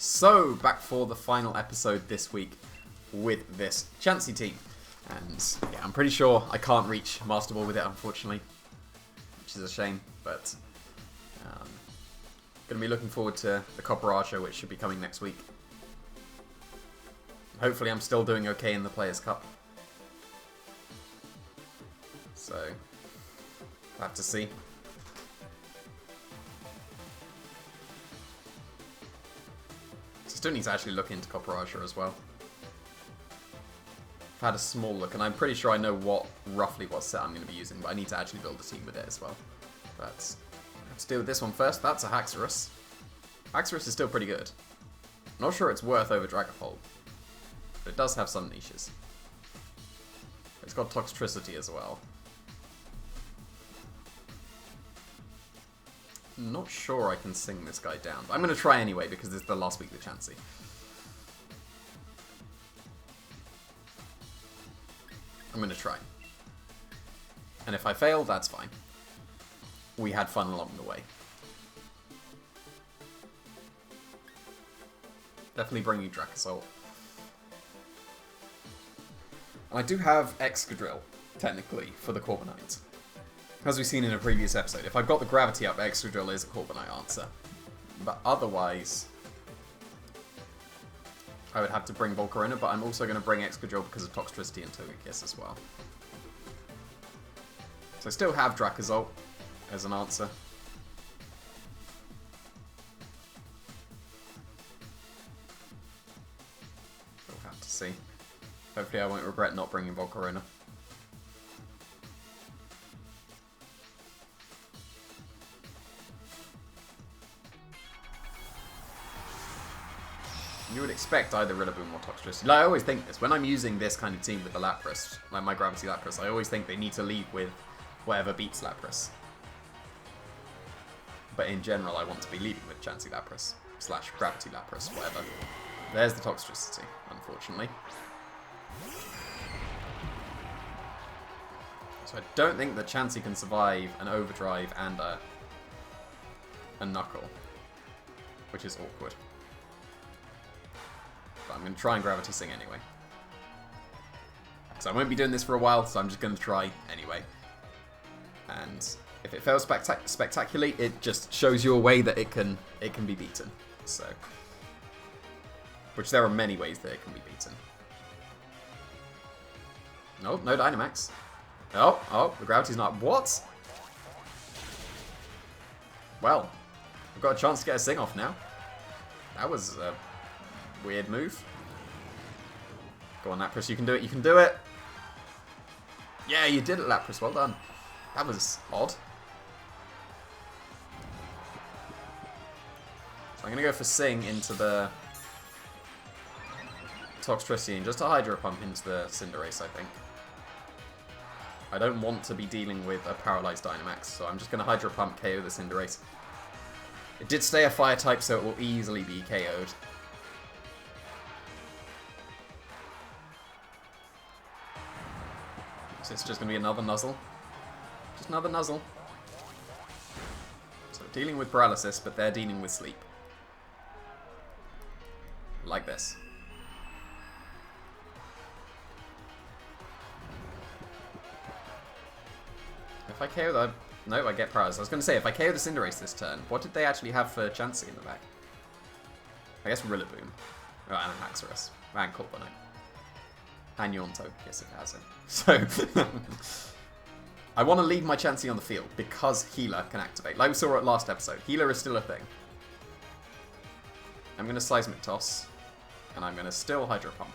So, back for the final episode this week with this Chansey team. And yeah, I'm pretty sure I can't reach Master Ball with it, unfortunately. Which is a shame, but going to be looking forward to the Copper Archer, which should be coming next week. Hopefully I'm still doing okay in the Players' Cup. So, we'll have to see. Still need to actually look into Copper Archer as well. I've had a small look, and I'm pretty sure I know roughly what set I'm going to be using, but I need to actually build a team with it as well. But let's deal with this one first. That's a Haxorus. Haxorus is still pretty good. Not sure it's worth over Dragapult, but it does have some niches. It's got Toxtricity as well. Not sure I can sing this guy down, but I'm going to try anyway because this is the last week of Chansey. I'm going to try. And if I fail, that's fine. We had fun along the way. Definitely bring you Dracozolt. And I do have Excadrill, technically, for the Corviknight. As we've seen in a previous episode, if I've got the gravity up, Excadrill is a Corviknight answer. But otherwise, I would have to bring Volcarona, but I'm also going to bring Excadrill because of Toxtricity and Togekiss as well. So I still have Dracozolt as an answer. We'll have to see. Hopefully I won't regret not bringing Volcarona. You would expect either Rillaboom or Toxtricity. Like, I always think this. When I'm using this kind of team with the Lapras, like my Gravity Lapras, I always think they need to lead with whatever beats Lapras. But in general, I want to be leading with Chansey Lapras. / Gravity Lapras, whatever. There's the Toxtricity, unfortunately. So I don't think that Chansey can survive an Overdrive and a Knuckle. Which is awkward. But I'm going to try and Gravity Sing anyway. So I won't be doing this for a while, so I'm just going to try anyway. And if it fails spectacularly, it just shows you a way that it can be beaten. So, which there are many ways that it can be beaten. Nope, no Dynamax. Oh, the Gravity's not. What? Well, I've got a chance to get a Sing off now. That was weird move. Go on, Lapras, you can do it, you can do it! Yeah, you did it, Lapras, well done. That was odd. So I'm going to go for Sing into the Toxtricity and just a Hydro Pump into the Cinderace, I think. I don't want to be dealing with a Paralyzed Dynamax, so I'm just going to Hydro Pump KO the Cinderace. It did stay a Fire type, so it will easily be KO'd. So it's just going to be another Nuzzle. Just another Nuzzle. So we're dealing with Paralysis, but they're dealing with Sleep. Like this. If I KO the... No, I get Paralysis. I was going to say, if I KO the Cinderace this turn, what did they actually have for Chansey in the back? I guess Rillaboom. Oh, and Haxorus. And Corviknight. And Yonto, yes it has it. So, I want to leave my Chansey on the field because Healer can activate. Like we saw at last episode, Healer is still a thing. I'm going to Seismic Toss, and I'm going to still Hydro Pump.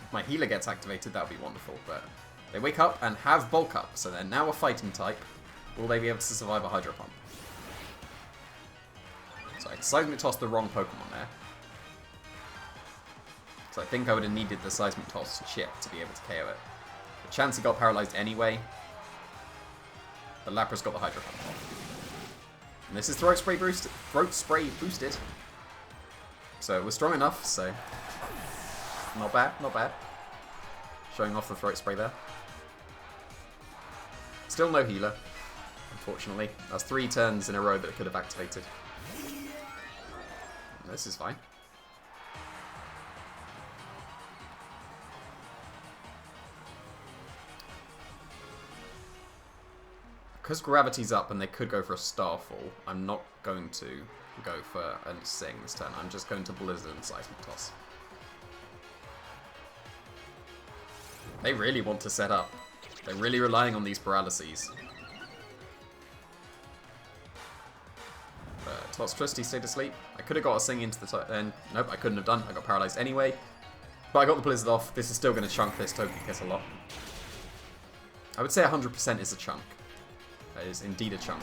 If my Healer gets activated, that would be wonderful, but they wake up and have Bulk Up, so they're now a Fighting type. Will they be able to survive a Hydro Pump? So I Seismic Toss the wrong Pokemon there. So I think I would have needed the Seismic Toss chip to be able to KO it. But Chansey got paralyzed anyway. The Lapras got the Hydro Pump. And this is Throat Spray boosted. So it was strong enough, so... Not bad, not bad. Showing off the Throat Spray there. Still no Healer. unfortunately. That's 3 turns in a row that it could have activated. This is fine. Because gravity's up and they could go for a Starfall, I'm not going to go for a Sing this turn. I'm just going to Blizzard and Seismic Toss. They really want to set up. They're really relying on these paralyses. Toxtricity stayed asleep. I could have got a Sing into the and nope, I couldn't have done. I got paralyzed anyway. But I got the Blizzard off. This is still going to chunk this Togekiss Kiss a lot. I would say 100% is a chunk. That is indeed a chunk.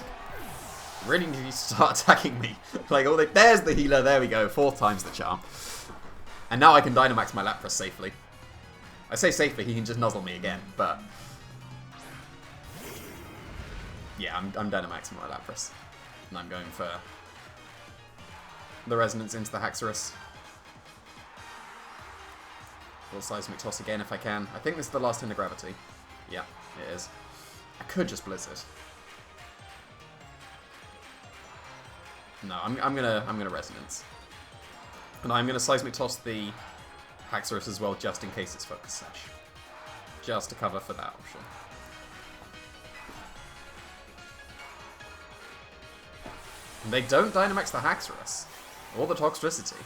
You really need to start attacking me. Like, oh, there's the healer. There we go. 4th time's the charm. And now I can Dynamax my Lapras safely. I say safely, he can just nuzzle me again, but... yeah, I'm Dynamaxing my Lapras. And I'm going for the Resonance into the Haxorus. Full Seismic Toss again if I can. I think this is the last hint of gravity. Yeah, it is. I could just Blizzard. No, I'm gonna Resonance. And I'm gonna Seismic Toss the Haxorus as well, just in case it's Focus Sash. Just to cover for that option. And they don't Dynamax the Haxorus. Or the Toxtricity.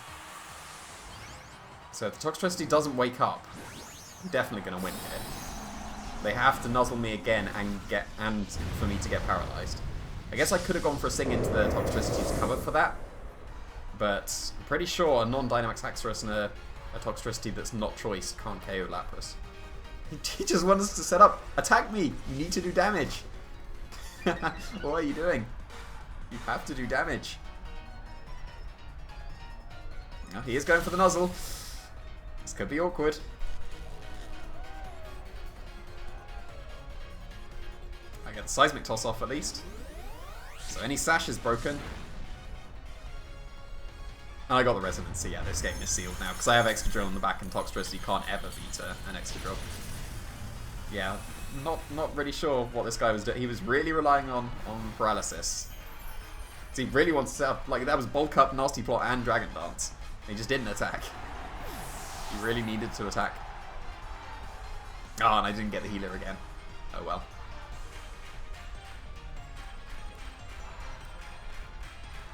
So if the Toxtricity doesn't wake up, I'm definitely gonna win here. They have to nuzzle me again and for me to get paralyzed. I guess I could have gone for a Sing into the Toxtricity to cover for that. But I'm pretty sure a non-Dynamax Haxorus and a Toxtricity that's not choice can't KO Lapras. He just wants us to set up. Attack me! You need to do damage. What are you doing? You have to do damage. Now he is going for the Nuzzle. This could be awkward. I get the Seismic Toss off at least. So any Sash is broken. And I got the Resonance, so yeah, this game is sealed now. Because I have Extra Drill on the back and Toxtricity can't ever beat an Extra Drill. Yeah, not really sure what this guy was doing. He was really relying on Paralysis. So he really wants to set up, like that was Bulk Up, Nasty Plot and Dragon Dance. He just didn't attack. He really needed to attack. Oh, and I didn't get the healer again. Oh well.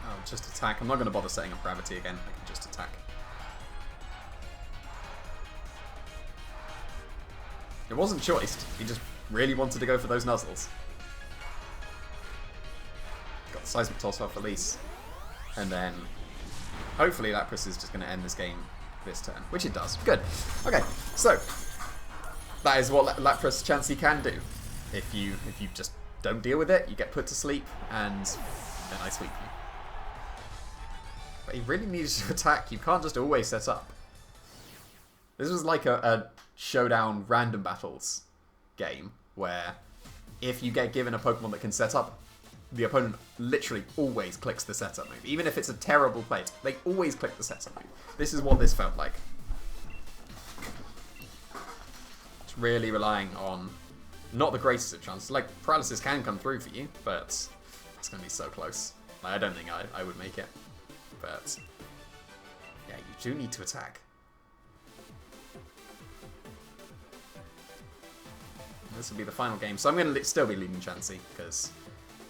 Oh, just attack. I'm not going to bother setting up Gravity again. I can just attack. It wasn't choiced. He just really wanted to go for those Nuzzles. Got the Seismic Toss off release. And then hopefully Lapras is just going to end this game this turn. Which it does. Good. Okay, so that is what Lapras Chansey can do. If you just don't deal with it, you get put to sleep and then I sweep you. But he really needed to attack. You can't just always set up. This was like a showdown random battles game where if you get given a Pokemon that can set up, the opponent literally always clicks the setup move. Even if it's a terrible play, they always click the setup move. This is what this felt like. It's really relying on not the greatest of chances. Like, Paralysis can come through for you, but it's going to be so close. Like, I don't think I would make it. But yeah, you do need to attack. This will be the final game, so I'm going to still be leading Chansey, because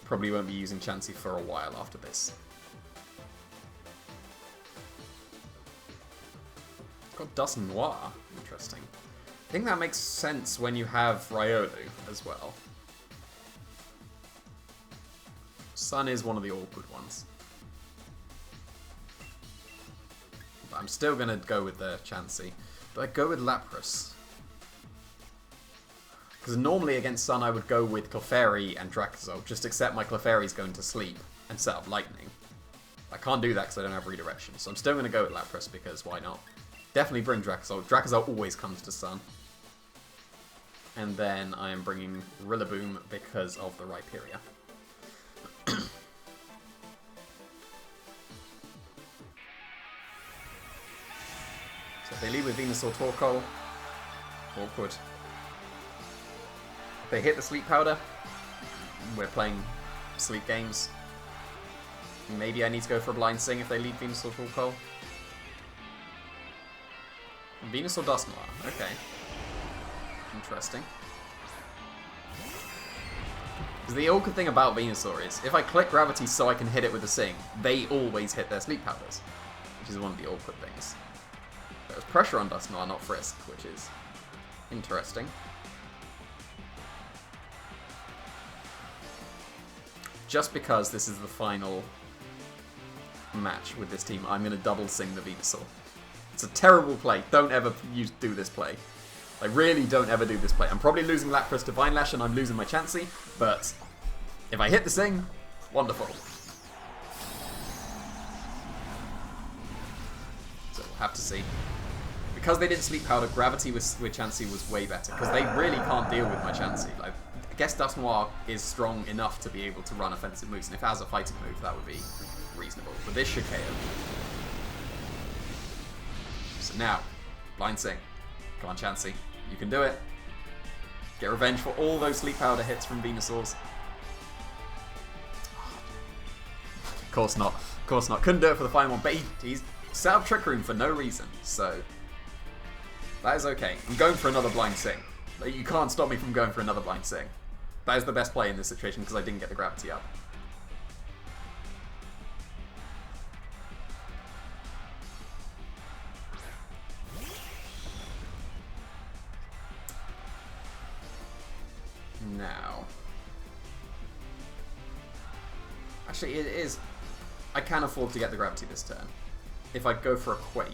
probably won't be using Chansey for a while after this. Got Dust Noir. Interesting. I think that makes sense when you have Riolu as well. Sun is one of the awkward ones. But I'm still going to go with the Chansey. But I go with Lapras. Because normally against Sun I would go with Clefairy and Dracozolt, just accept my Clefairy's going to sleep and set up Lightning. I can't do that because I don't have Redirection, so I'm still going to go with Lapras because why not? Definitely bring Dracozolt. Dracozolt always comes to Sun. And then I am bringing Rillaboom because of the Rhyperior. So if they lead with Venusaur Torkoal, awkward. They hit the Sleep Powder, we're playing sleep games. Maybe I need to go for a Blind Sing if they lead Venusaur full call. Venusaur Dusknoir, okay. Interesting. Because the awkward thing about Venusaur is, if I click Gravity so I can hit it with a Sing, they always hit their Sleep Powders, which is one of the awkward things. There's pressure on Dusknoir, not Frisk, which is interesting. Just because this is the final match with this team, I'm going to double Sing the Venusaur. It's a terrible play. Don't ever do this play. Like, really don't ever do this play. I'm probably losing Lapras to Vine Lash and I'm losing my Chansey, but if I hit the Sing, wonderful. So we'll have to see. Because they didn't Sleep Powder, Gravity with Chansey was way better, because they really can't deal with my Chansey. Like, I guess Dusknoir is strong enough to be able to run offensive moves, and if it has a fighting move, that would be reasonable. But this should KO. So now, Blind Sing. Come on, Chansey. You can do it. Get revenge for all those Sleep Powder hits from Venusaurs. Of course not. Of course not. Couldn't do it for the final one, but he's set up Trick Room for no reason, so that is okay. I'm going for another Blind Sing. You can't stop me from going for another Blind Sing. That is the best play in this situation because I didn't get the Gravity up. Now, actually, it is. I can afford to get the Gravity this turn. If I go for a Quake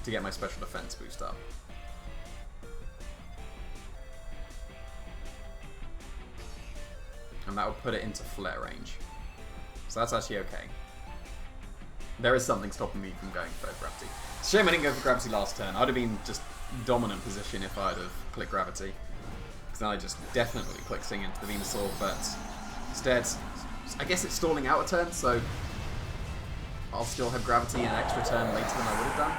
to get my special defense boost up. And that will put it into Flare range. So that's actually okay. There is something stopping me from going for Gravity. It's a shame I didn't go for Gravity last turn. I'd have been just dominant position if I'd have clicked Gravity. Because then I just definitely click Sing into the Venusaur, but instead, I guess it's stalling out a turn, so I'll still have Gravity an extra turn later than I would have done.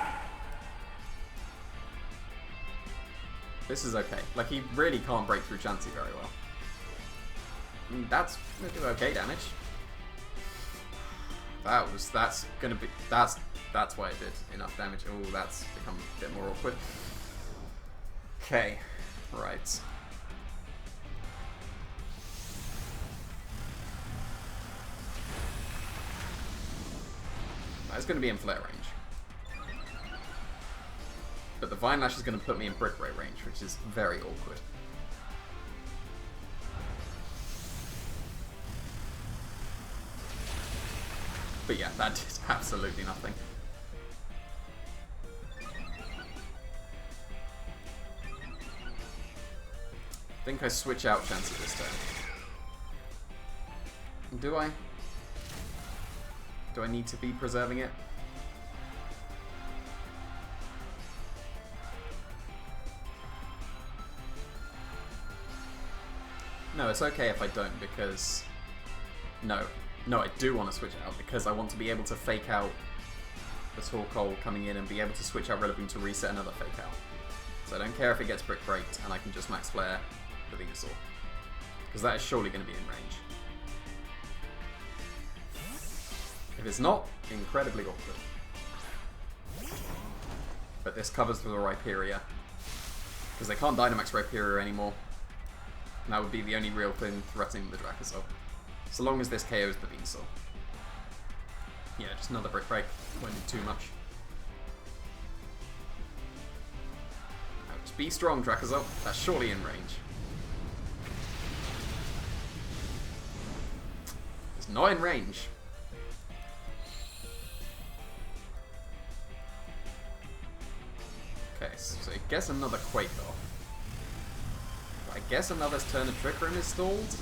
This is okay. Like, he really can't break through Chansey very well. I mean, that's gonna do okay damage. That's why it did enough damage. Oh, that's become a bit more awkward. Okay, right. That's going to be in Flare range. But the Vine Lash is going to put me in Brick Ray range, which is very awkward. But yeah, that did absolutely nothing. I think I switch out Chansey this turn. Do I? Do I need to be preserving it? No, it's okay if I don't, because... No, I do want to switch it out, because I want to be able to fake out the Torkoal coming in and be able to switch out Rillaboom to reset another fake out. So I don't care if it gets Brick Breaked, and I can just Max Flare the Venusaur. Because that is surely going to be in range. If it's not, incredibly awkward. But this covers for the Rhyperior. Because they can't Dynamax Rhyperior anymore. And that would be the only real thing threatening the Dracozolt. So long as this KOs the Venusaur. Yeah, just another Brick Break. Won't do too much. Now, just be strong, Dracozolt. That's surely in range. It's not in range. Okay, so I guess another Quake off. I guess another turn of Trick Room is stalled.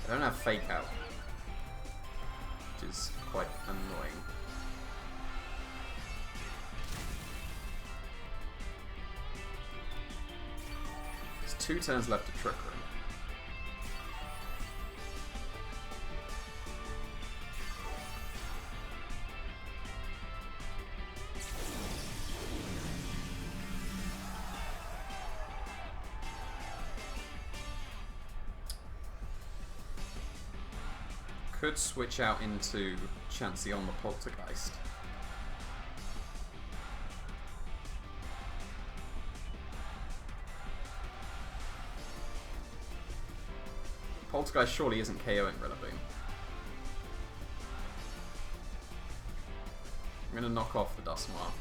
I don't have Fake Out, which is quite annoying. There's 2 turns left to Trick Room. Could switch out into Chansey on the Poltergeist. Poltergeist surely isn't KOing Rillaboom. I'm gonna knock off the Dusknoir.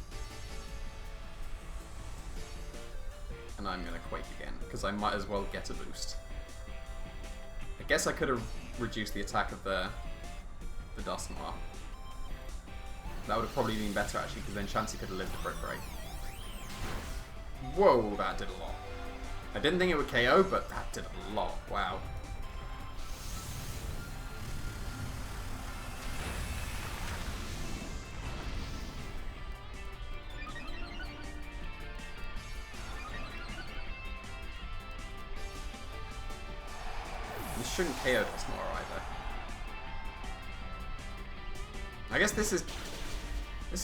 And I'm gonna Quake again, because I might as well get a boost. I guess I could have reduced the attack of the Dusknoir. That would have probably been better actually, because then Chansey could have lived the Brick Break. Whoa, that did a lot. I didn't think it would KO, but that did a lot. Wow. This shouldn't KO Dusknoir either. I guess this is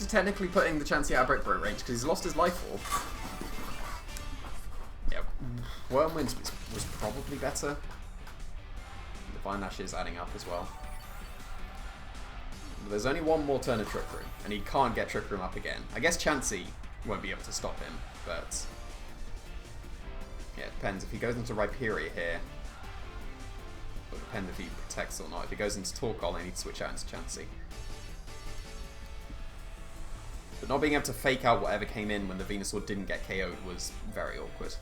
technically putting the Chansey out of Brick Break range because he's lost his Life Orb. Yeah, Whirlwind was probably better. Divine Lash is adding up as well. But there's only one more turn of Trick Room, and he can't get Trick Room up again. I guess Chansey won't be able to stop him, but yeah, it depends. If he goes into Rhyperior here, it'll depend if he protects or not. If he goes into Torkoal, I need to switch out into Chansey. But not being able to fake out whatever came in when the Venusaur didn't get KO'd was very awkward.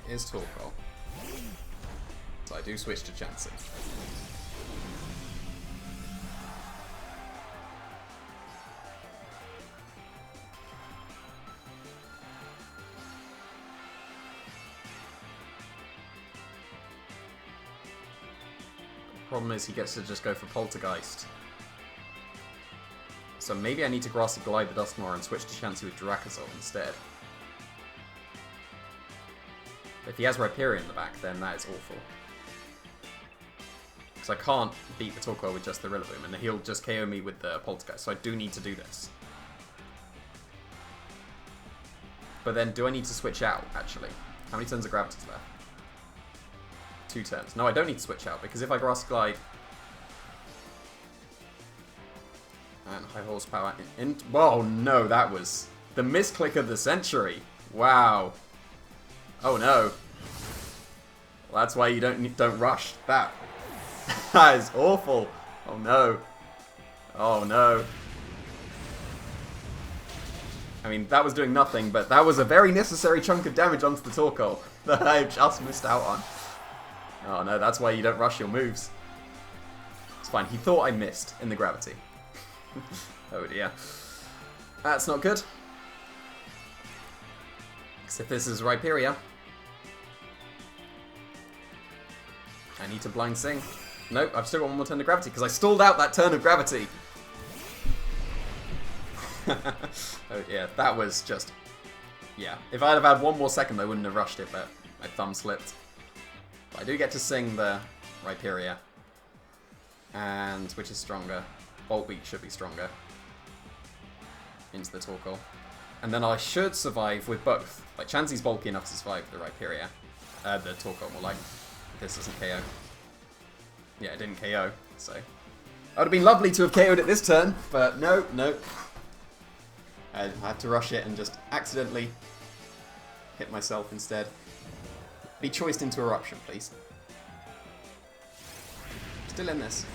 It is Torkoal. So I do switch to Chansey. Problem is he gets to just go for Poltergeist. So maybe I need to Grassy Glide the Dusknoir and switch to Chansey with Dracozolt instead. If he has Rhyperior in the back, then that is awful. Because I can't beat the Torkoal with just the Rillaboom, and he'll just KO me with the Poltergeist, so I do need to do this. But then, do I need to switch out, actually? How many turns of Gravity's left? 2 turns. No, I don't need to switch out, because if I Grass Glide and High Horsepower whoa, no, that was the misclick of the century. Wow. Oh no. Well, that's why you don't rush that. That is awful. Oh no. Oh no. I mean, that was doing nothing, but that was a very necessary chunk of damage onto the Torkoal that I just missed out on. Oh no, that's why you don't rush your moves. It's fine, he thought I missed in the Gravity. Oh dear. That's not good. Except this is Rhyperior. I need to Blind Sing. Nope, I've still got one more turn of Gravity because I stalled out that turn of Gravity. Oh yeah, that was just... Yeah, if I'd have had one more second I wouldn't have rushed it, but my thumb slipped. But I do get to sing the Rhyperior. And which is stronger? Bolt Beat should be stronger. Into the Torkoal. And then I should survive with both. Like, Chansey's bulky enough to survive the Rhyperior. The Torkoal, more like. This doesn't KO. Yeah, it didn't KO, so... It would have been lovely to have KO'd it this turn, but no, no. I had to rush it and just accidentally hit myself instead. Be choiced into Eruption, please. Still in this.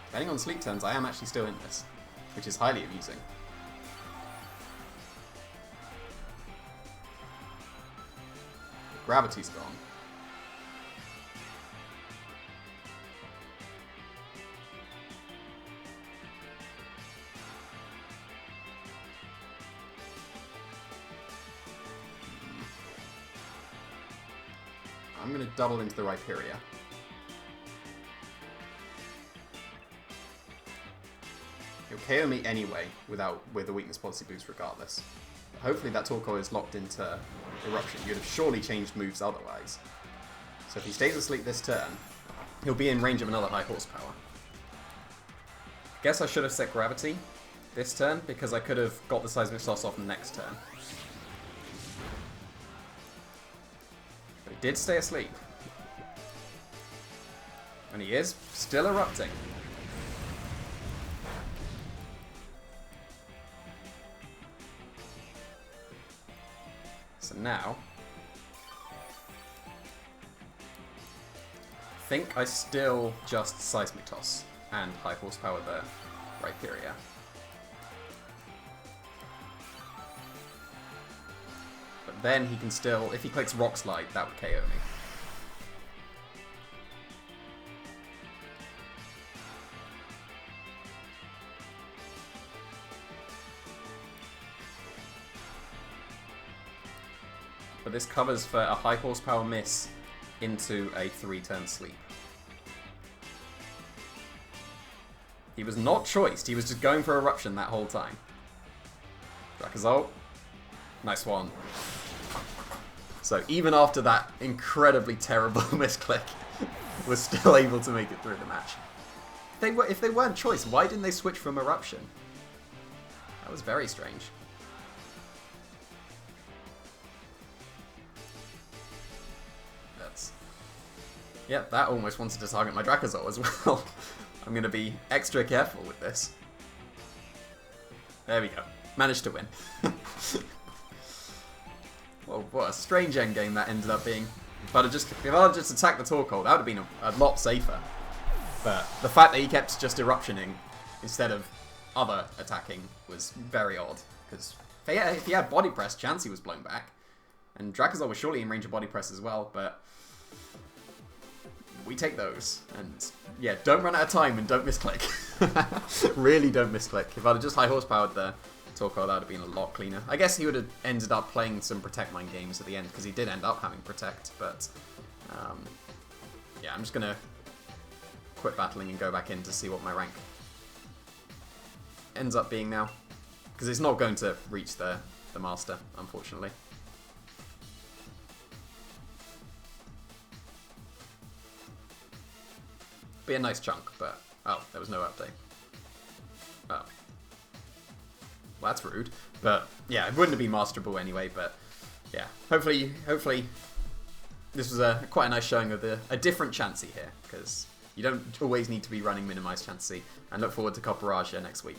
Depending on sleep turns, I am actually still in this, which is highly amusing. Gravity's gone. I'm going to double into the Rhyperior. He'll KO me anyway with a weakness policy boost regardless. But hopefully that Torkoal is locked into Eruption. You'd have surely changed moves otherwise. So if he stays asleep this turn, he'll be in range of another High Horsepower. Guess I should have set Gravity. this turn because I could have got the Seismic Toss off next turn. But he did stay asleep. And he is still erupting. So now, I think I still just Seismic Toss and High Horsepower the Rhyperior. But then he can still, if he clicks Rock Slide, that would KO me. But this covers for a High Horsepower miss into a 3-turn sleep. He was not choiced, he was just going for Eruption that whole time. Drakazol. Nice one. So even after that incredibly terrible misclick, was still able to make it through the match. If they weren't choiced, why didn't they switch from Eruption? That was very strange. Yeah, that almost wanted to target my Drakazol as well. I'm going to be extra careful with this. There we go. Managed to win. Well, what a strange endgame that ended up being. If I'd just attacked the Torkoal, that would have been a lot safer. But the fact that he kept just Eruptioning instead of other attacking was very odd. Because if he had Body Press, Chansey was blown back. And Drakazol was surely in range of Body Press as well, but we take those. And yeah, don't run out of time and don't misclick. Really don't misclick. If I'd have just High Horsepowered the Torkoal, that would have been a lot cleaner. I guess he would have ended up playing some Protect Mine games at the end, because he did end up having Protect, but yeah, I'm just going to quit battling and go back in to see what my rank ends up being now. Because it's not going to reach the Master, unfortunately. Be a nice chunk, but oh, there was no update. Oh. Well, that's rude. But yeah, it wouldn't have been masterable anyway, but yeah. Hopefully this was quite a nice showing of a different Chansey here, because you don't always need to be running minimized Chansey, and look forward to Copperage next week.